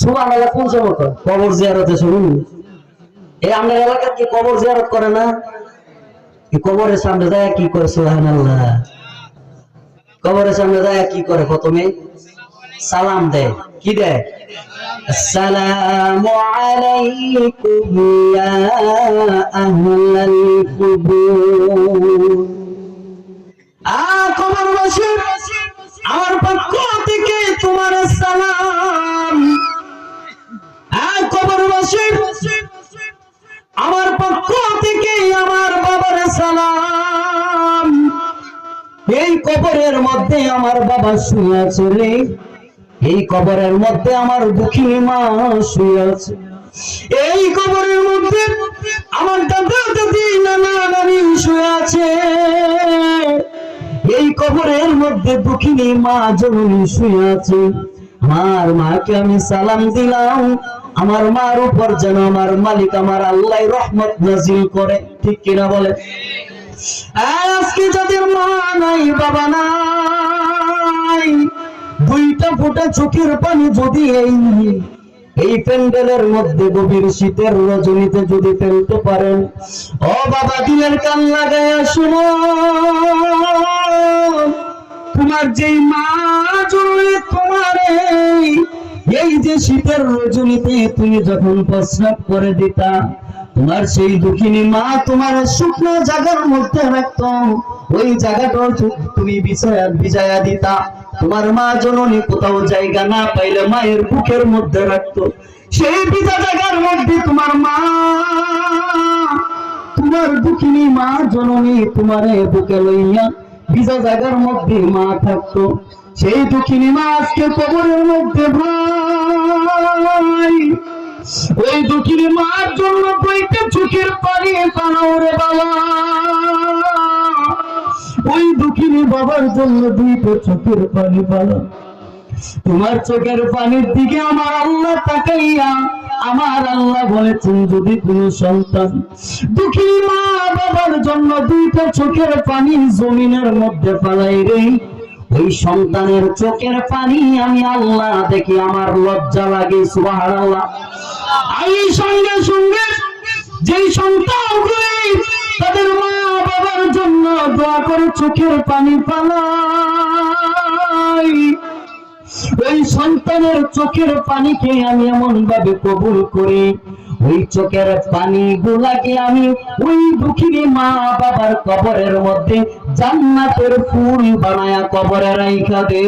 সুবহানাল্লাহ কোন সময় কবর জিয়ারতে শুনুন। এই আমাদের এলাকার কি কবর জিয়ারত করে না? কি কবরের সামনে যায় কি করে? সুবহানাল্লাহ। কবরের সামনে যায় কি করে? প্রথমে সালাম দেয়। কি দেয়? আসসালামু আলাইকুম ইয়া আহলাল কুবুর। কবরবাসী, আমার পক্ষ থেকে তোমার সালাম। কবরবাসী, আমার পক্ষ থেকে আমার বাবার সালাম। এই কবরের মধ্যে আমার বাবা শুয়ে আছে রে, এই কবরের মধ্যে আমার দুঃখিনী মা শুয়ে আছে, এই কবরের মধ্যে আমার দাদা দাদি নানা নানি শুয়ে আছে, এই কবরের মধ্যে দুঃখিনী মা জননী শুয়ে আছে। আমার মাকে আমি সালাম দিলাম, আমার মার উপর যেন আমার মালিক আমার আল্লাহ রহমত নাজিল করে। ঠিক কিনা বলে? আজকে যাদের মা নাই বাবা নাই, দুইটা ফোঁটা চোখের পানি যদি এই প্যান্ডেলের মধ্যে গভীর শীতের রজনীতে যদি ফেলতে পারেন, ও বাবা দিলের কান লাগায়া শুনো, তোমার যেই মা জন্মে তোমার এই যে শীতের রজনীতে তুমি যখন প্রস্রাব করে দিতা, তোমার সেই দুঃখিনী মা তোমার শুকনো জায়গার মধ্যে রাখতো, ওই জায়গাটা তুমি বিছায়া দিতা। তোমার মা জননী কোথাও জায়গা না পাইলে মায়ের বুকের মধ্যে রাখতো, সেই ভিজা জায়গার মধ্যে তোমার মা, তোমার দুঃখিনী মা জননী তোমারে বুকে লইয়া ভিজা জায়গার মধ্যে মা থাকতো। সেই দুঃখিনী মা আজকে কবরের মধ্যে ভাই, ওই দুঃখিনী মার জন্য কয়েকটা চোখের পানি পানাও রে বাবা, ওই দুঃখিনী বাবার জন্য দুইটা চোখের পানি পানা। তোমার চোখের পানির দিকে আমার আল্লাহ তাকাইয়া আমার আল্লাহ বলেছেন, যদি কোনো সন্তান দুঃখিনী মা বাবার জন্য দুইটা চোখের পানি জমিনের মধ্যে ফেলাই রে, ওই সন্তানের চোখের পানি আমি আল্লাহ দেখি আমার লজ্জা লাগে। সুবহানাল্লাহ। এই সঙ্গে সঙ্গে যেই সন্তানগুলি তাদের মা বাবার জন্য দোয়া করে চোখের পানি পালাই, ওই সন্তানের চোখের পানিকে আমি এমন ভাবে কবুল করি, ওই চোখের পানি গুলাকে আমি ওই দুঃখিনী মা বাবার কবরের মধ্যে জান্নাতের ফুল বানায়া কবরে রাইখা দে।